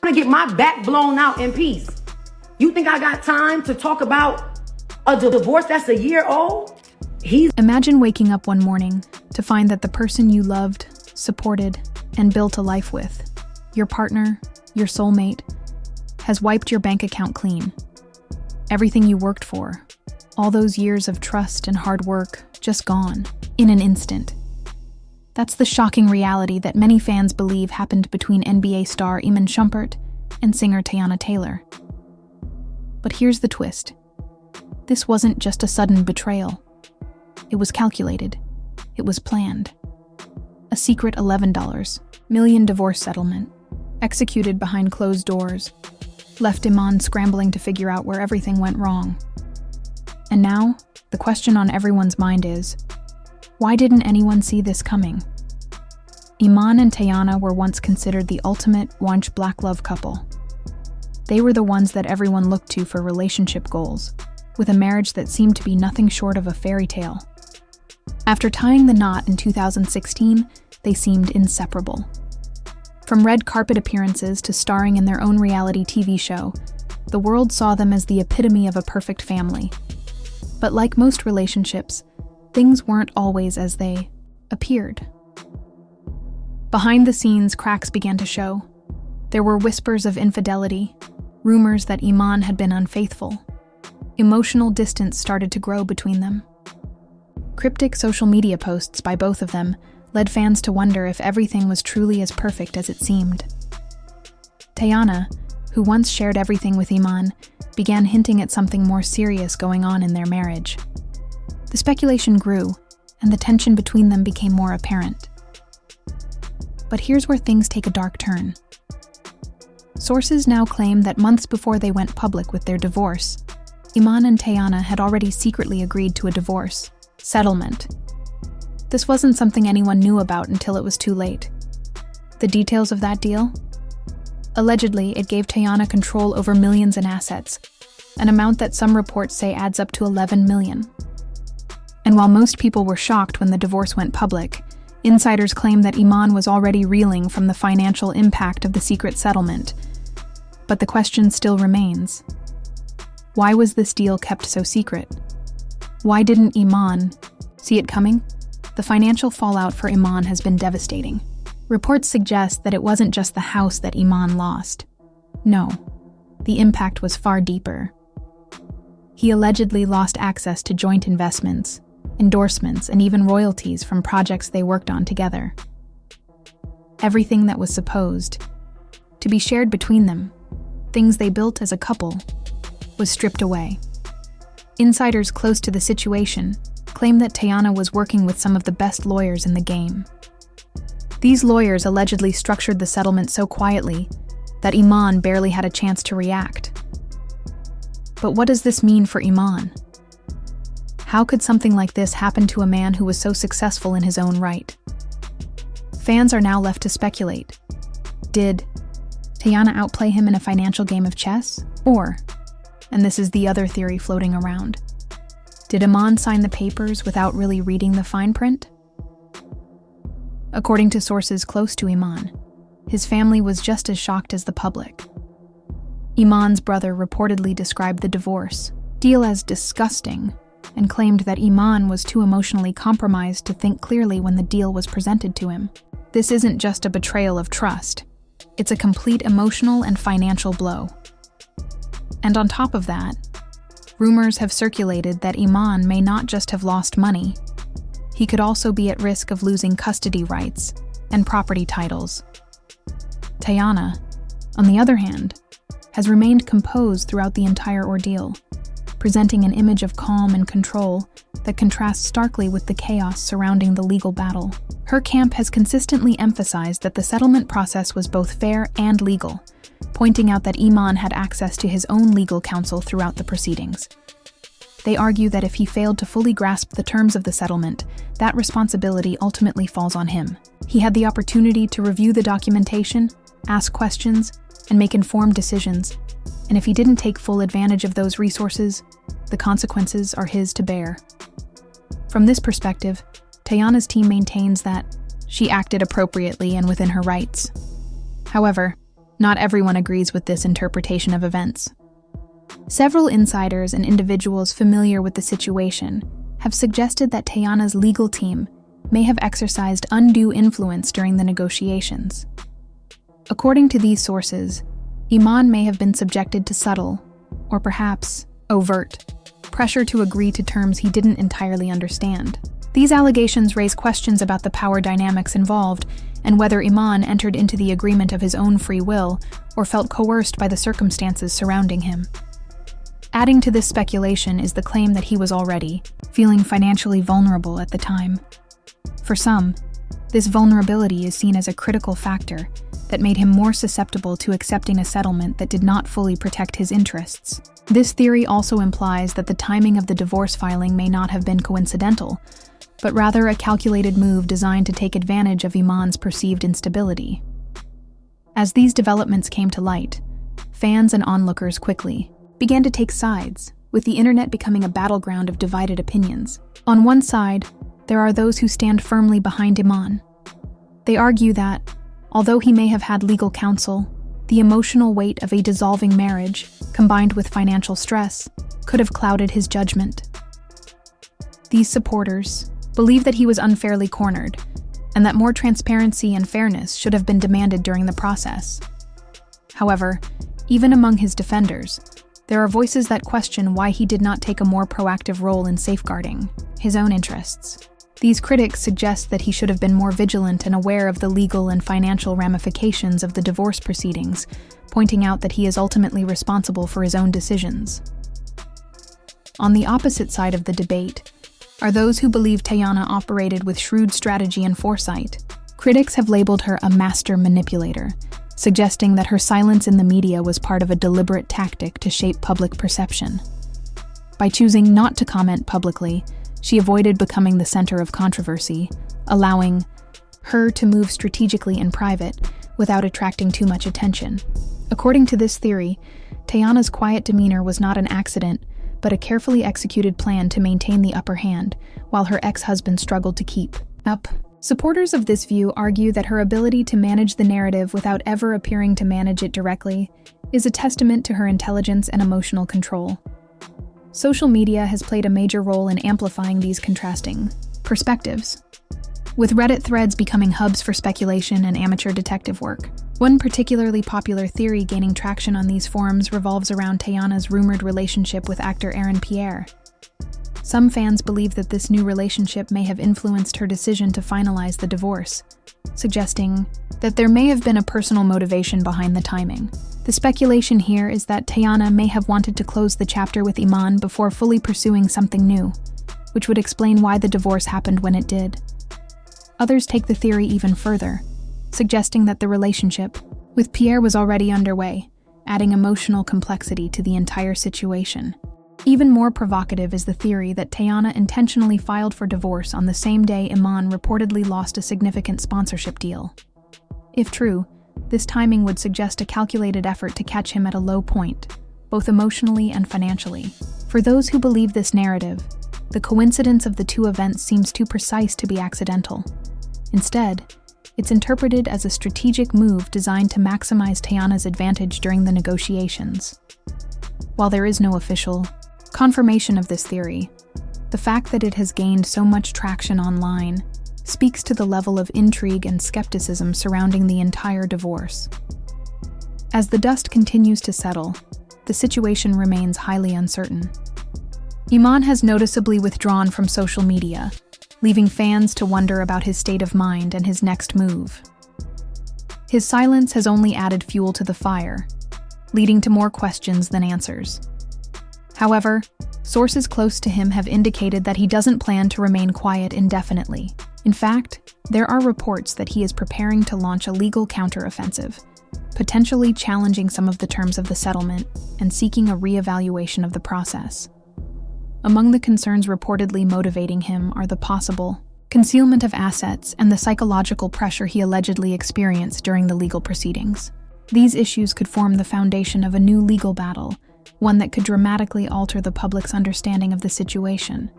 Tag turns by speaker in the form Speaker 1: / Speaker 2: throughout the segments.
Speaker 1: to get my back blown out in peace. You think I got time to talk about a divorce that's a year old?
Speaker 2: Imagine waking up one morning to find that the person you loved, supported, and built a life with, your partner, your soulmate, has wiped your bank account clean. Everything you worked for, all those years of trust and hard work, just gone, in an instant. That's the shocking reality that many fans believe happened between NBA star Iman Shumpert and singer Teyana Taylor. But here's the twist. This wasn't just a sudden betrayal. It was calculated. It was planned. A secret $11 million divorce settlement, executed behind closed doors, left Iman scrambling to figure out where everything went wrong. And now, the question on everyone's mind is, why didn't anyone see this coming? Iman and Teyana were once considered the ultimate once black love couple. They were the ones that everyone looked to for relationship goals, with a marriage that seemed to be nothing short of a fairy tale. After tying the knot in 2016, they seemed inseparable. From red carpet appearances to starring in their own reality TV show, the world saw them as the epitome of a perfect family. But like most relationships, things weren't always as they appeared. Behind the scenes, cracks began to show. There were whispers of infidelity, rumors that Iman had been unfaithful. Emotional distance started to grow between them. Cryptic social media posts by both of them led fans to wonder if everything was truly as perfect as it seemed. Teyana, who once shared everything with Iman, began hinting at something more serious going on in their marriage. The speculation grew, and the tension between them became more apparent. But here's where things take a dark turn. Sources now claim that months before they went public with their divorce, Iman and Teyana had already secretly agreed to a divorce settlement. This wasn't something anyone knew about until it was too late. The details of that deal? Allegedly, it gave Teyana control over millions in assets, an amount that some reports say adds up to $11 million. And while most people were shocked when the divorce went public, insiders claim that Iman was already reeling from the financial impact of the secret settlement. But the question still remains. Why was this deal kept so secret? Why didn't Iman see it coming? The financial fallout for Iman has been devastating. Reports suggest that it wasn't just the house that Iman lost. No, the impact was far deeper. He allegedly lost access to joint investments, endorsements, and even royalties from projects they worked on together. Everything that was supposed to be shared between them, things they built as a couple, was stripped away. Insiders close to the situation claim that Teyana was working with some of the best lawyers in the game. These lawyers allegedly structured the settlement so quietly that Iman barely had a chance to react. But what does this mean for Iman? How could something like this happen to a man who was so successful in his own right? Fans are now left to speculate. Did Teyana outplay him in a financial game of chess? Or, and this is the other theory floating around, did Iman sign the papers without really reading the fine print? According to sources close to Iman, his family was just as shocked as the public. Iman's brother reportedly described the divorce deal as disgusting and claimed that Iman was too emotionally compromised to think clearly when the deal was presented to him. This isn't just a betrayal of trust. It's a complete emotional and financial blow. And on top of that, rumors have circulated that Iman may not just have lost money. He could also be at risk of losing custody rights and property titles. Teyana, on the other hand, has remained composed throughout the entire ordeal, presenting an image of calm and control that contrasts starkly with the chaos surrounding the legal battle. Her camp has consistently emphasized that the settlement process was both fair and legal, pointing out that Iman had access to his own legal counsel throughout the proceedings. They argue that if he failed to fully grasp the terms of the settlement, that responsibility ultimately falls on him. He had the opportunity to review the documentation, ask questions, and make informed decisions, and if he didn't take full advantage of those resources, the consequences are his to bear. From this perspective, Teyana's team maintains that she acted appropriately and within her rights. However, Not everyone agrees with this interpretation of events. Several insiders and individuals familiar with the situation have suggested that Teyana's legal team may have exercised undue influence during the negotiations. According to these sources, Iman may have been subjected to subtle, or perhaps overt, pressure to agree to terms he didn't entirely understand. These allegations raise questions about the power dynamics involved and whether Iman entered into the agreement of his own free will or felt coerced by the circumstances surrounding him. Adding to this speculation is the claim that he was already feeling financially vulnerable at the time. For some, this vulnerability is seen as a critical factor that made him more susceptible to accepting a settlement that did not fully protect his interests. This theory also implies that the timing of the divorce filing may not have been coincidental, but rather a calculated move designed to take advantage of Iman's perceived instability. As these developments came to light, fans and onlookers quickly began to take sides, with the internet becoming a battleground of divided opinions. On one side, there are those who stand firmly behind Iman. They argue that, although he may have had legal counsel, the emotional weight of a dissolving marriage, combined with financial stress, could have clouded his judgment. These supporters believe that he was unfairly cornered, and that more transparency and fairness should have been demanded during the process. However, even among his defenders, there are voices that question why he did not take a more proactive role in safeguarding his own interests. These critics suggest that he should have been more vigilant and aware of the legal and financial ramifications of the divorce proceedings, pointing out that he is ultimately responsible for his own decisions. On the opposite side of the debate are those who believe Teyana operated with shrewd strategy and foresight. Critics have labeled her a master manipulator, suggesting that her silence in the media was part of a deliberate tactic to shape public perception. By choosing not to comment publicly, she avoided becoming the center of controversy, allowing her to move strategically in private without attracting too much attention. According to this theory, Teyana's quiet demeanor was not an accident, but a carefully executed plan to maintain the upper hand, while her ex-husband struggled to keep up. Supporters of this view argue that her ability to manage the narrative without ever appearing to manage it directly is a testament to her intelligence and emotional control. Social media has played a major role in amplifying these contrasting perspectives, with Reddit threads becoming hubs for speculation and amateur detective work. One particularly popular theory gaining traction on these forums revolves around Teyana's rumored relationship with actor Aaron Pierre. Some fans believe that this new relationship may have influenced her decision to finalize the divorce, suggesting that there may have been a personal motivation behind the timing. The speculation here is that Teyana may have wanted to close the chapter with Iman before fully pursuing something new, which would explain why the divorce happened when it did. Others take the theory even further, suggesting that the relationship with Pierre was already underway, adding emotional complexity to the entire situation. Even more provocative is the theory that Teyana intentionally filed for divorce on the same day Iman reportedly lost a significant sponsorship deal. If true, this timing would suggest a calculated effort to catch him at a low point, both emotionally and financially. For those who believe this narrative, the coincidence of the two events seems too precise to be accidental. Instead, it's interpreted as a strategic move designed to maximize Teyana's advantage during the negotiations. While there is no official confirmation of this theory, the fact that it has gained so much traction online speaks to the level of intrigue and skepticism surrounding the entire divorce. As the dust continues to settle, the situation remains highly uncertain. Iman has noticeably withdrawn from social media, leaving fans to wonder about his state of mind and his next move. His silence has only added fuel to the fire, leading to more questions than answers. However, sources close to him have indicated that he doesn't plan to remain quiet indefinitely. In fact, there are reports that he is preparing to launch a legal counteroffensive, potentially challenging some of the terms of the settlement and seeking a re-evaluation of the process. Among the concerns reportedly motivating him are the possible concealment of assets and the psychological pressure he allegedly experienced during the legal proceedings. These issues could form the foundation of a new legal battle, one that could dramatically alter the public's understanding of the situation.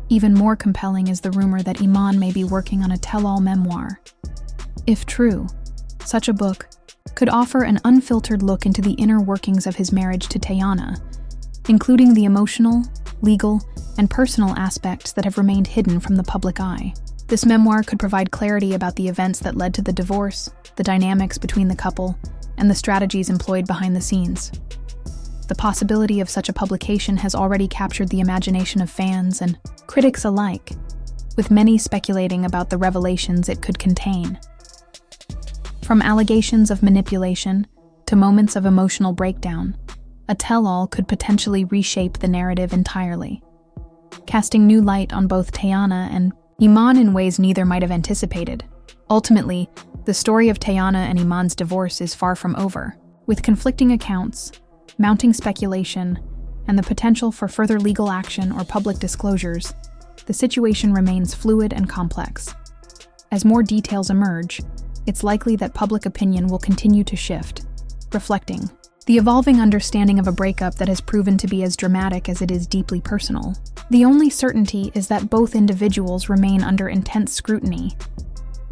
Speaker 2: Even more compelling is the rumor that Iman may be working on a tell-all memoir. If true, Such a book could offer an unfiltered look into the inner workings of his marriage to Teyana, including the emotional, legal, and personal aspects that have remained hidden from the public eye. This memoir could provide clarity about the events that led to the divorce, the dynamics between the couple, and the strategies employed behind the scenes. The possibility of such a publication has already captured the imagination of fans and critics alike, with many speculating about the revelations it could contain. From allegations of manipulation to moments of emotional breakdown, a tell-all could potentially reshape the narrative entirely, casting new light on both Teyana and Iman in ways neither might have anticipated. Ultimately, the story of Teyana and Iman's divorce is far from over. With conflicting accounts, mounting speculation, and the potential for further legal action or public disclosures, the situation remains fluid and complex. As more details emerge, it's likely that public opinion will continue to shift, reflecting the evolving understanding of a breakup that has proven to be as dramatic as it is deeply personal. The only certainty is that both individuals remain under intense scrutiny,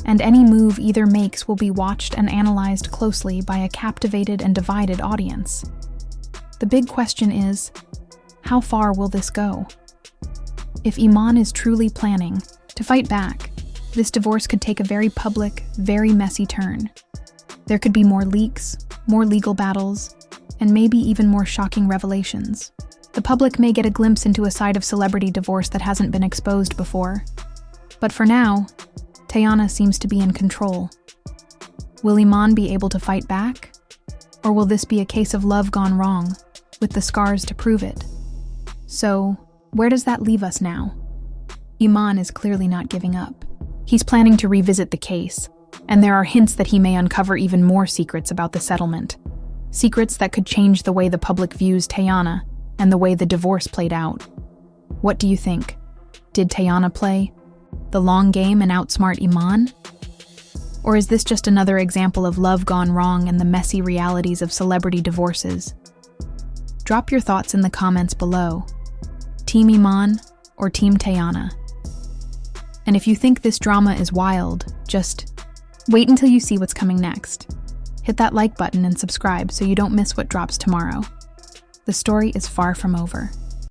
Speaker 2: and any move either makes will be watched and analyzed closely by a captivated and divided audience. The big question is, how far will this go? If Iman is truly planning to fight back, this divorce could take a very public, very messy turn. There could be more leaks, more legal battles, and maybe even more shocking revelations. The public may get a glimpse into a side of celebrity divorce that hasn't been exposed before. But for now, Teyana seems to be in control. Will Iman be able to fight back? Or will this be a case of love gone wrong, with the scars to prove it? So, where does that leave us now? Iman is clearly not giving up. He's planning to revisit the case, and there are hints that he may uncover even more secrets about the settlement. Secrets that could change the way the public views Teyana and the way the divorce played out. What do you think? Did Teyana play the long game and outsmart Iman? Or is this just another example of love gone wrong and the messy realities of celebrity divorces? Drop your thoughts in the comments below. Team Iman or Team Teyana? And if you think this drama is wild, just wait until you see what's coming next. Hit that like button and subscribe so you don't miss what drops tomorrow. The story is far from over.